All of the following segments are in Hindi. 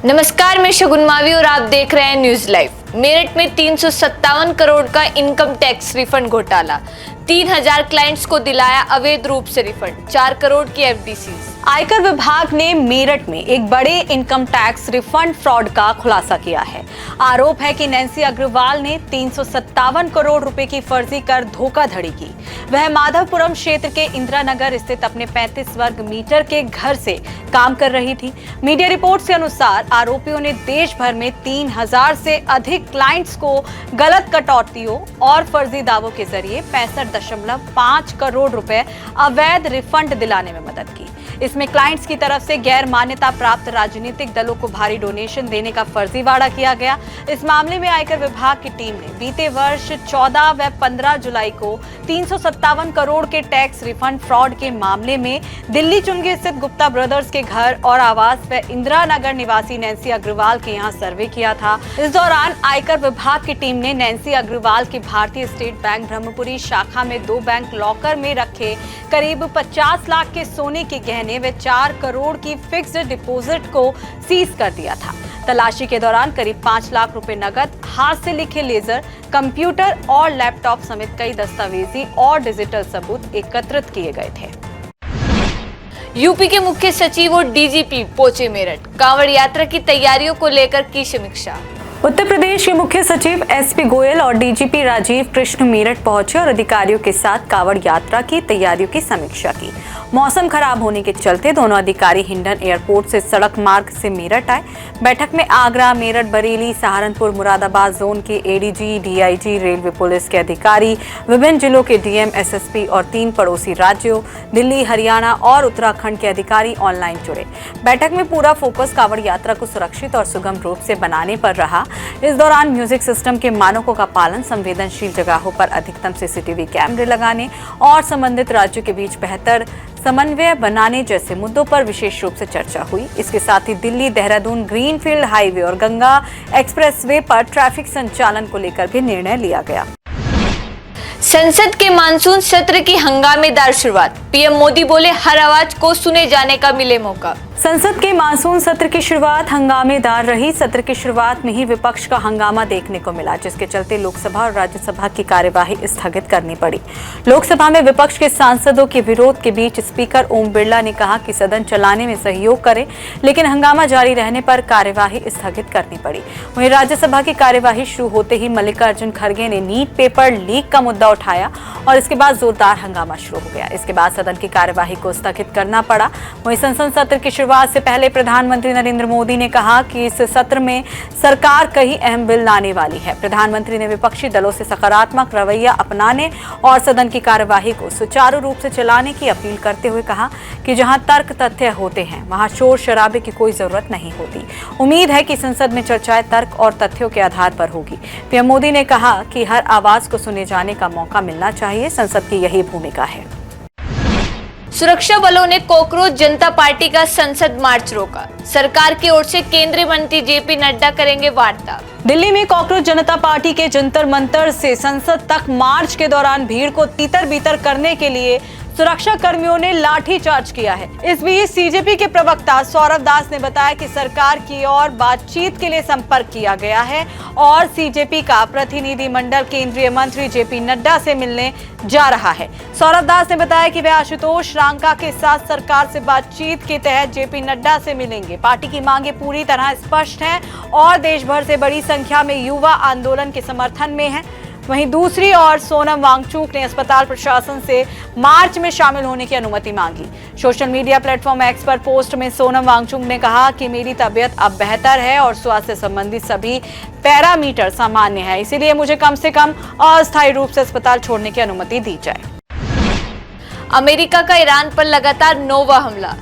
नमस्कार, मैं शगुन मावी और आप देख रहे हैं न्यूज लाइव। मेरठ में 357 करोड़ का इनकम टैक्स रिफंड घोटाला, 3000 क्लाइंट्स को दिलाया अवैध रूप से रिफंड, 4 करोड़ की एफडीसी। आयकर विभाग ने मेरठ में एक बड़े इनकम टैक्स रिफंड फ्रॉड का खुलासा किया है। आरोप है कि नैन्सी अग्रवाल ने 357 करोड़ रुपए की फर्जी कर धोखाधड़ी की। वह माधवपुरम क्षेत्र के इंदिरा नगर स्थित अपने 35 वर्ग मीटर के घर से काम कर रही थी। मीडिया रिपोर्ट्स के अनुसार आरोपियों ने देश भर में 3000 से अधिक क्लाइंट्स को गलत कटौतियों और फर्जी दावों के जरिए 65.5 करोड़ रुपए अवैध रिफंड दिलाने में मदद की। इसमें क्लाइंट्स की तरफ से गैर मान्यता प्राप्त राजनीतिक दलों को भारी डोनेशन देने का फर्जीवाड़ा किया गया। इस मामले में आयकर विभाग की टीम ने बीते वर्ष 14 व 15 जुलाई को 357 करोड़ के टैक्स रिफंड फ्रॉड के मामले में दिल्ली चुनगी स्थित गुप्ता ब्रदर्स के घर और आवास व इंदिरा नगर निवासी नैन्सी अग्रवाल के यहाँ सर्वे किया था। इस दौरान आयकर विभाग की टीम ने नैन्सी अग्रवाल के भारतीय स्टेट बैंक ब्रह्मपुरी शाखा में 2 बैंक लॉकर में रखे करीब 50 लाख के सोने के गहने व 4 करोड़ की फिक्स्ड डिपॉजिट को सीज कर दिया था। तलाशी के दौरान करीब 5 लाख रुपए नकद, हाथ से लिखे लेजर, कंप्यूटर और लैपटॉप समेत कई दस्तावेजी और डिजिटल सबूत एकत्रित किए गए थे। यूपी के मुख्य सचिव और डीजीपी पहुंचे मेरठ, कांवड़ यात्रा की तैयारियों को लेकर की समीक्षा। उत्तर प्रदेश के मुख्य सचिव एसपी गोयल और डीजीपी राजीव कृष्ण मेरठ पहुंचे और अधिकारियों के साथ कांवड़ यात्रा की तैयारियों की समीक्षा की। मौसम खराब होने के चलते दोनों अधिकारी हिंडन एयरपोर्ट से सड़क मार्ग से मेरठ आए। बैठक में आगरा, मेरठ, बरेली, सहारनपुर, मुरादाबाद जोन के एडीजी, डीआईजी, रेलवे पुलिस के अधिकारी, विभिन्न जिलों के डीएम, एसएसपी और 3 पड़ोसी राज्यों दिल्ली, हरियाणा और उत्तराखंड के अधिकारी ऑनलाइन जुड़े। बैठक में पूरा फोकस कांवड़ यात्रा को सुरक्षित और सुगम रूप से बनाने पर रहा। इस दौरान म्यूजिक सिस्टम के मानकों का पालन, संवेदनशील जगहों पर अधिकतम सीसीटीवी कैमरे लगाने और संबंधित राज्यों के बीच बेहतर समन्वय बनाने जैसे मुद्दों पर विशेष रूप से चर्चा हुई। इसके साथ ही दिल्ली देहरादून ग्रीनफील्ड हाईवे और गंगा एक्सप्रेसवे पर ट्रैफिक संचालन को लेकर भी निर्णय लिया गया। संसद के मानसून सत्र की हंगामेदार शुरुआत, पीएम मोदी बोले हर आवाज को सुने जाने का मिले मौका। संसद के मानसून सत्र की शुरुआत हंगामेदार रही। सत्र की शुरुआत में ही विपक्ष का हंगामा देखने को मिला, जिसके चलते लोकसभा और राज्यसभा की कार्यवाही स्थगित करनी पड़ी। लोकसभा में विपक्ष के सांसदों के विरोध के बीच स्पीकर ओम बिरला ने कहा कि सदन चलाने में सहयोग करें, लेकिन हंगामा जारी रहने पर कार्यवाही स्थगित करनी पड़ी। वहीं राज्यसभा की कार्यवाही शुरू होते ही मल्लिकार्जुन खड़गे ने नीट पेपर लीक का मुद्दा उठाया और इसके बाद जोरदार हंगामा शुरू हो गया। इसके बाद सदन की कार्यवाही को स्थगित करना पड़ा। वहीं संसद सत्र की शुरुआत से पहले प्रधानमंत्री नरेंद्र मोदी ने कहा कि इस सत्र में सरकार कई अहम बिल लाने वाली है। प्रधानमंत्री ने विपक्षी दलों से सकारात्मक रवैया अपनाने और सदन की कार्यवाही को सुचारू रूप से चलाने की अपील करते हुए कहा कि जहां तर्क तथ्य होते हैं वहां शोर शराबे की कोई जरूरत नहीं होती। उम्मीद है कि संसद में चर्चाएं तर्क और तथ्यों के आधार पर होगी। पीएम मोदी ने कहा कि हर आवाज को सुने जाने का मौका मिलना चाहिए। संसद की यही भूमिका है। सुरक्षा बलों ने कॉकरोच जनता पार्टी का संसद मार्च रोका। सरकार की ओर से केंद्रीय मंत्री जेपी नड्डा करेंगे वार्ता। दिल्ली में कॉकरोच जनता पार्टी के जंतर मंतर से संसद तक मार्च के दौरान भीड़ को तीतर बीतर करने के लिए सुरक्षा कर्मियों ने लाठीचार्ज किया है। इस बीच सीजेपी के प्रवक्ता सौरभ दास ने बताया कि सरकार की ओर बातचीत के लिए संपर्क किया गया है और सीजेपी का प्रतिनिधि मंडल केंद्रीय मंत्री जेपी नड्डा से मिलने जा रहा है। सौरभ दास ने बताया कि वे आशुतोष रांका के साथ सरकार से बातचीत के तहत जेपी नड्डा से मिलेंगे। पार्टी की मांगे पूरी तरह स्पष्ट हैं और देश भर से बड़ी संख्या में युवा आंदोलन के समर्थन में हैं। वहीं दूसरी ओर सोनम वांगचुक ने अस्पताल प्रशासन से मार्च में शामिल होने की अनुमति मांगी। सोशल मीडिया प्लेटफॉर्म एक्स पर पोस्ट में सोनम वांगचुक ने कहा कि मेरी तबीयत अब बेहतर है और स्वास्थ्य संबंधी सभी पैरामीटर सामान्य है, इसीलिए मुझे कम से कम अस्थायी रूप से अस्पताल छोड़ने की अनुमति दी जाए। अमेरिका का ईरान पर लगातार नौवा हमला,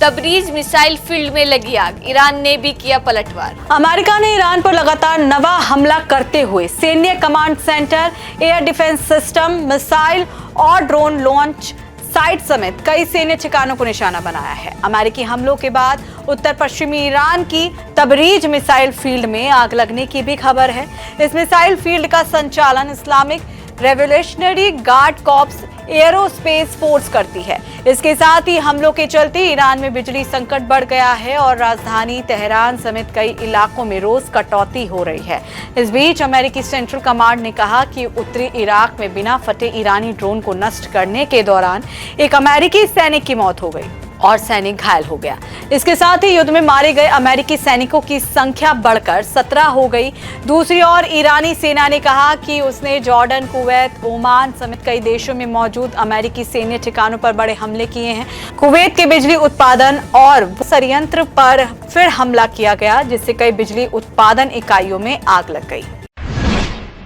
तबरीज मिसाइल फील्ड में लगी आग, ईरान ने भी किया पलटवार। अमेरिका ने ईरान पर लगातार नवा हमला करते हुए सैन्य command centre, air defence system, missile और ड्रोन लॉन्च साइट समेत कई सैन्य ठिकानों को निशाना बनाया है। अमेरिकी हमलों के बाद उत्तर पश्चिमी ईरान की तबरीज मिसाइल फील्ड में आग लगने की भी खबर है। इस मिसाइल फील्ड का संचालन Islamic revolutionary guard corps aerospace force करती है। इसके साथ ही हमलों के चलते ईरान में बिजली संकट बढ़ गया है और राजधानी तेहरान समेत कई इलाकों में रोज कटौती हो रही है। इस बीच अमेरिकी सेंट्रल कमांड ने कहा कि उत्तरी इराक में बिना फटे ईरानी ड्रोन को नष्ट करने के दौरान एक अमेरिकी सैनिक की मौत हो गई और सैनिक घायल हो गया। इसके साथ ही युद्ध में मारे गए अमेरिकी सैनिकों की संख्या बढ़कर 17 हो गई। दूसरी ओर ईरानी सेना ने कहा कि उसने जॉर्डन, कुवैत, ओमान समेत कई देशों में मौजूद अमेरिकी सैन्य ठिकानों पर बड़े हमले किए हैं। कुवैत के बिजली उत्पादन और संयंत्र पर फिर हमला किया गया, जिससे कई बिजली उत्पादन इकाइयों में आग लग गई।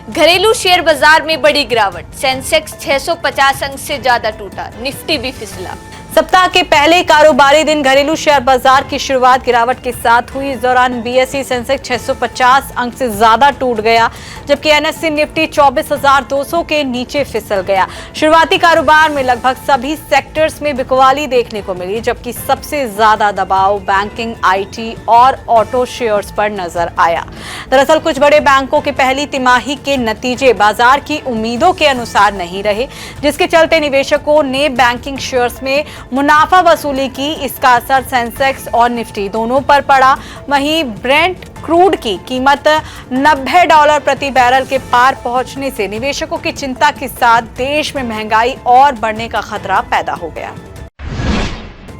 घरेलू शेयर बाजार में बड़ी गिरावट, सेंसेक्स 650 अंक से ज्यादा टूटा, निफ्टी भी फिसला। सप्ताह के पहले कारोबारी दिन घरेलू शेयर बाजार की शुरुआत गिरावट के साथ हुई। इस दौरान बीएसई सेंसेक्स 650 अंक से ज्यादा टूट गया, जबकि एनएससी निफ्टी 24,200 के नीचे फिसल गया। शुरुआती कारोबार में लगभग सभी सेक्टर्स में बिकवाली देखने को मिली, जबकि सबसे ज्यादा दबाव बैंकिंग, आईटी और ऑटो शेयर्स पर नजर आया। दरअसल कुछ बड़े बैंकों के पहली तिमाही के नतीजे बाजार की उम्मीदों के अनुसार नहीं रहे, जिसके चलते निवेशकों ने बैंकिंग शेयर्स में मुनाफा वसूली की। इसका असर सेंसेक्स और निफ्टी दोनों पर पड़ा। वहीं ब्रेंट क्रूड की कीमत $90 प्रति बैरल के पार पहुंचने से निवेशकों की चिंता के साथ देश में महंगाई और बढ़ने का खतरा पैदा हो गया।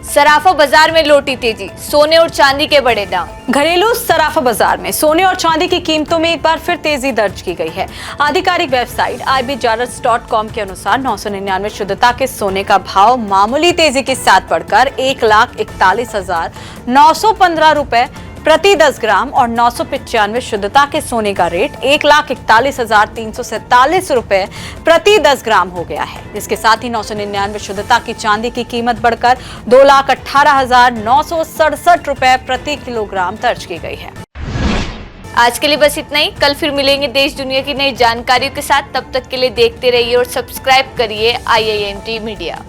सराफा बाजार में लौटी तेजी, सोने और चांदी के बड़े दाम। घरेलू सराफा बाजार में सोने और चांदी की कीमतों में एक बार फिर तेजी दर्ज की गई है। आधिकारिक वेबसाइट ibjarats.com के अनुसार 999 शुद्धता के सोने का भाव मामूली तेजी के साथ बढ़कर 1,41,915 रुपए प्रति 10 ग्राम और 995 शुद्धता के सोने का रेट 1,41,347 रुपए प्रति 10 ग्राम हो गया है। इसके साथ ही 999 शुद्धता की चांदी की कीमत बढ़कर 2,18,967 रुपए प्रति किलोग्राम दर्ज की गई है। आज के लिए बस इतना ही। कल फिर मिलेंगे देश दुनिया की नई जानकारियों के साथ। तब तक के लिए देखते रहिए और सब्सक्राइब करिए IIMT मीडिया।